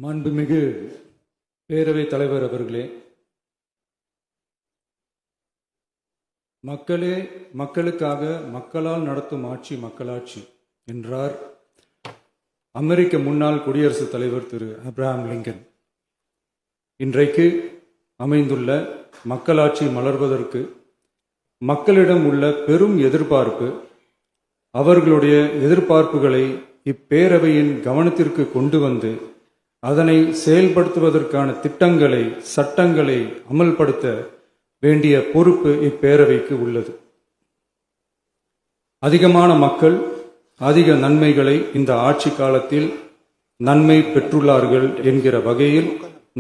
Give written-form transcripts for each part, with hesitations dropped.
மாண்புமிகு பேரவைத் தலைவர் அவர்களே, மக்களே மக்களுக்காக மக்களால் நடத்தும் ஆட்சி மக்களாட்சி என்றார் அமெரிக்க முன்னாள் குடியரசுத் தலைவர் திரு ஆப்ரஹாம் லிங்கன். இன்றைக்கு அமைந்துள்ள மக்களாட்சி மலர்வதற்கு மக்களிடம் உள்ள பெரும் எதிர்பார்ப்பு, அவர்களுடைய எதிர்பார்ப்புகளை இப்பேரவையின் கவனத்திற்கு கொண்டு வந்து அதனை செயல்படுத்துவதற்கான திட்டங்களை, சட்டங்களை அமல்படுத்த வேண்டிய பொறுப்பு இப்பேரவைக்கு உள்ளது. அதிகமான மக்கள் அதிக நன்மைகளை இந்த ஆட்சி காலத்தில் நன்மை பெற்றுள்ளார்கள் என்கிற வகையில்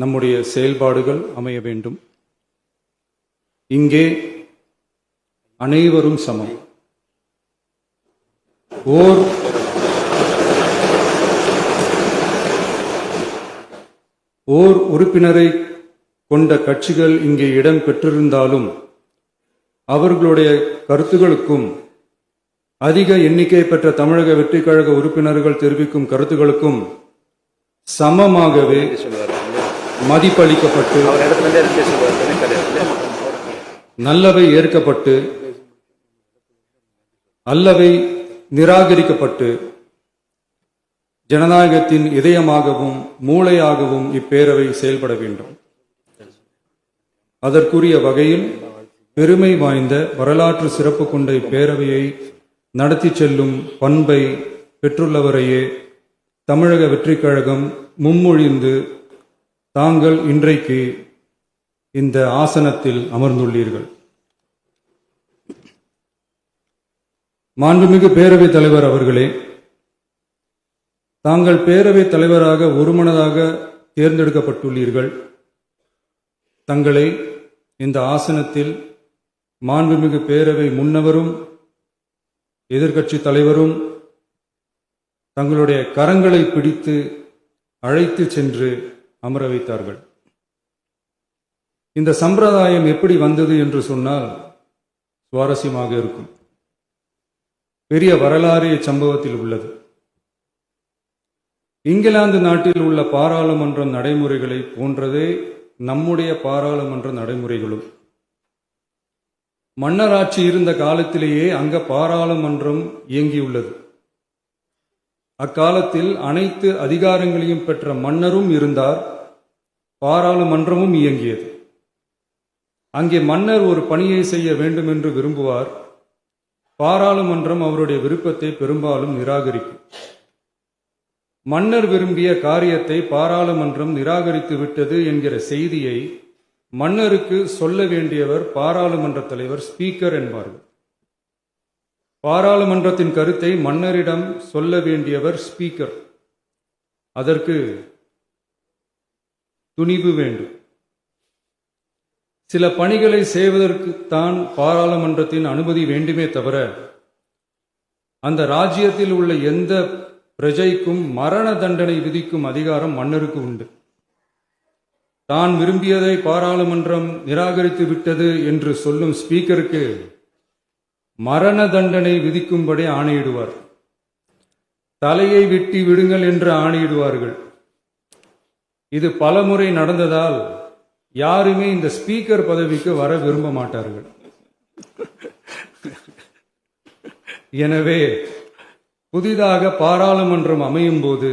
நம்முடைய செயல்பாடுகள் அமைய வேண்டும். இங்கே அனைவரும் சமம். ஓர் உறுப்பினரை கொண்ட கட்சிகள் இங்கே இடம் பெற்றிருந்தாலும் அவர்களுடைய கருத்துகளுக்கும் அதிக எண்ணிக்கை பெற்ற தமிழக வெற்றிக் கழக உறுப்பினர்கள் தெரிவிக்கும் கருத்துகளுக்கும் சமமாகவே மதிப்பளிக்கப்பட்டு நல்லவை ஏற்கப்பட்டு அல்லவை நிராகரிக்கப்பட்டு ஜனநாயகத்தின் இதயமாகவும் மூளையாகவும் இப்பேரவை செயல்பட வேண்டும். அதற்குரிய வகையில் பெருமை வாய்ந்த வரலாற்று சிறப்பு கொண்ட இப்பேரவையை நடத்தி செல்லும் பண்பை பெற்றுள்ளவரையே தமிழக வெற்றிக் கழகம் முன்மொழிந்து தாங்கள் இன்றைக்கு இந்த ஆசனத்தில் அமர்ந்துள்ளீர்கள். மாண்புமிகு பேரவைத் தலைவர் அவர்களே, தாங்கள் பேரவைத் தலைவராக ஒருமனதாக தேர்ந்தெடுக்கப்பட்டுள்ளீர்கள். தங்களை இந்த ஆசனத்தில் மாண்புமிகு பேரவை முன்னவரும் எதிர்க்கட்சி தலைவரும் தங்களுடைய கரங்களை பிடித்து அழைத்து சென்று அமர வைத்தார்கள். இந்த சம்பிரதாயம் எப்படி வந்தது என்று சொன்னால் சுவாரஸ்யமாக இருக்கும். பெரிய வரலாறு சம்பவத்தில் உள்ளது. இங்கிலாந்து நாட்டில் உள்ள பாராளுமன்ற நடைமுறைகளை போன்றதே நம்முடைய பாராளுமன்ற நடைமுறைகளும். மன்னராட்சி இருந்த காலத்திலேயே அங்க பாராளுமன்றம் இயங்கியுள்ளது. அக்காலத்தில் அனைத்து அதிகாரங்களையும் பெற்ற மன்னரும் இருந்தார், பாராளுமன்றமும் இயங்கியது. அங்கே மன்னர் ஒரு பணியை செய்ய வேண்டும் என்று விரும்புவார், பாராளுமன்றம் அவருடைய விருப்பத்தை பெரும்பாலும் நிராகரிக்கும். மன்னர் விரும்பிய காரியத்தை பாராளுமன்றம் நிராகரித்து விட்டது என்கிற செய்தியை மன்னருக்கு சொல்ல வேண்டியவர் பாராளுமன்ற தலைவர், ஸ்பீக்கர் என்பார்கள். பாராளுமன்றத்தின் கருத்தை மன்னரிடம் சொல்ல வேண்டியவர் ஸ்பீக்கர். அதற்கு துணிவு வேண்டும். சில பணிகளை செய்வதற்குத்தான் பாராளுமன்றத்தின் அனுமதி வேண்டுமே தவிர அந்த ராஜ்யத்தில் உள்ள எந்த பிரஜைக்கும் மரண தண்டனை விதிக்கும் அதிகாரம் மன்னருக்கு உண்டு. தான் விரும்பியதை பாராளுமன்றம் நிராகரித்து விட்டது என்று சொல்லும் ஸ்பீக்கருக்கு மரண தண்டனை விதிக்கும்படி ஆணையிடுவார். தலையை வெட்டி விடுங்கள் என்று ஆணையிடுவார்கள். இது பலமுறை நடந்ததால் யாருமே இந்த ஸ்பீக்கர் பதவிக்கு வர விரும்ப மாட்டார்கள். எனவே புதிதாக பாராளுமன்றம் அமையும் போது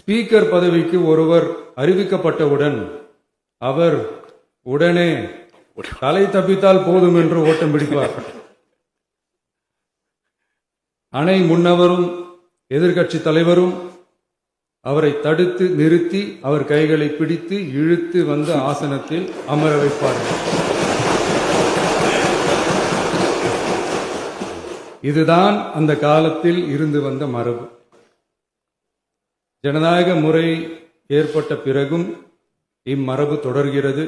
ஸ்பீக்கர் பதவிக்கு ஒருவர் அறிவிக்கப்பட்டவுடன் அவர் உடனே தலை தப்பித்தால் போதும் என்று ஓட்டம் பிடிப்பார். அணை முன்னவரும் எதிர்க்கட்சி தலைவரும் அவரை தடுத்து நிறுத்தி அவர் கைகளை பிடித்து இழுத்து வந்து ஆசனத்தில் அமர வைப்பார்கள். இதுதான் அந்த காலத்தில் இருந்து வந்த மரபு. ஜனநாயக முறை ஏற்பட்ட பிறகும் இம்மரபு தொடர்கிறது.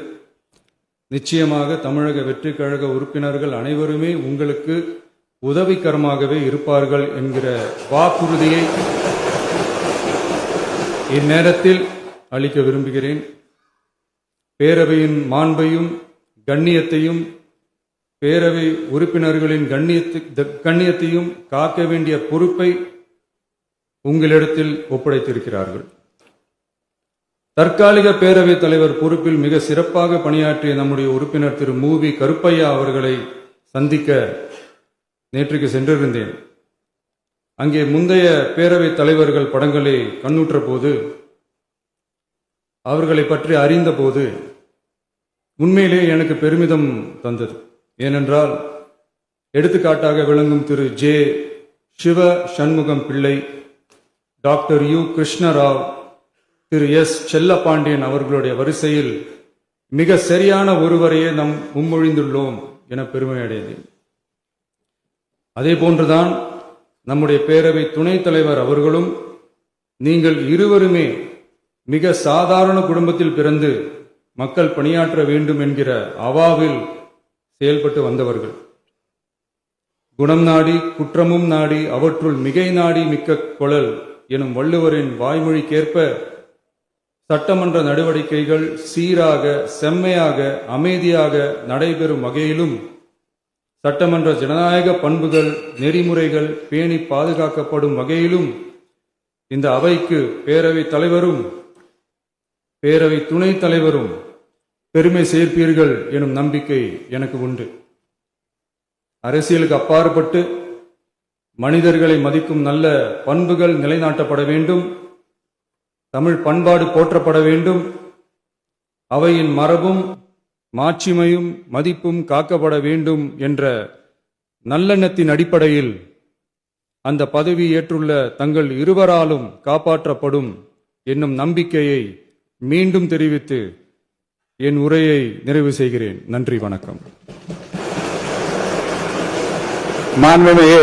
நிச்சயமாக தமிழக வெற்றிக் கழக உறுப்பினர்கள் அனைவருமே உங்களுக்கு உதவிகரமாகவே இருப்பார்கள் என்கிற வாக்குறுதியை இந்நேரத்தில் அளிக்க விரும்புகிறேன். பேரவையின் மாண்பையும் கண்ணியத்தையும் பேரவை உறுப்பினர்களின் கண்ணியத்தையும் காக்க வேண்டிய பொறுப்பை உங்களிடத்தில் ஒப்படைத்திருக்கிறார்கள். தற்காலிக பேரவைத் தலைவர் பொறுப்பில் மிக சிறப்பாக பணியாற்றிய நம்முடைய உறுப்பினர் திரு மூவி கருப்பையா அவர்களை சந்திக்க நேற்றுக்கு சென்றிருந்தேன். அங்கே முந்தைய பேரவைத் தலைவர்கள் படங்களை கண்ணுற்ற போது, அவர்களை பற்றி அறிந்த போது உண்மையிலே எனக்கு பெருமிதம் தந்தது. ஏனென்றால் எடுத்துக்காட்டாக விளங்கும் திரு ஜே சிவ சண்முகம் பிள்ளை, டாக்டர் யு கிருஷ்ணராவ், திரு எஸ் செல்லப்பாண்டியன் அவர்களுடைய வரிசையில் மிக சரியான ஒருவரையே நாம் முன்மொழிந்துள்ளோம் என பெருமை அடைந்தேன். அதே போன்றுதான் நம்முடைய பேரவை துணைத் தலைவர் அவர்களும், நீங்கள் இருவருமே மிக சாதாரண குடும்பத்தில் பிறந்து மக்கள் பணியாற்ற வேண்டும் என்கிற அவாவில் செயல்பட்டு வந்தவர்கள். குணம் நாடி குற்றமும் நாடி அவற்றுள் மிகை நாடி மிக்க கொளல் எனும் வள்ளுவரின் வாய்மொழிக்கேற்ப சட்டமன்ற நடவடிக்கைகள் சீராக, செம்மையாக, அமைதியாக நடைபெறும் வகையிலும் சட்டமன்ற ஜனநாயக பண்புகள், நெறிமுறைகள் பேணி பாதுகாக்கப்படும் வகையிலும் இந்த அவைக்கு பேரவைத் தலைவரும் பேரவை துணைத் தலைவரும் பெருமை சேர்ப்பீர்கள் எனும் நம்பிக்கை எனக்கு உண்டு. அரசியலுக்கு அப்பாற்பட்டு மனிதர்களை மதிக்கும் நல்ல பண்புகள் நிலைநாட்டப்பட வேண்டும். தமிழ் பண்பாடு போற்றப்பட வேண்டும். அவையின் மரபும் மாட்சிமையும் மதிப்பும் காக்கப்பட வேண்டும் என்ற நல்லெண்ணத்தின் அடிப்படையில் அந்த பதவி ஏற்றுள்ள தங்கள் இருவராலும் காப்பாற்றப்படும் என்னும் நம்பிக்கையை மீண்டும் தெரிவித்து என் உரையை நிறைவு செய்கிறேன். நன்றி, வணக்கம். மாண்புமிகு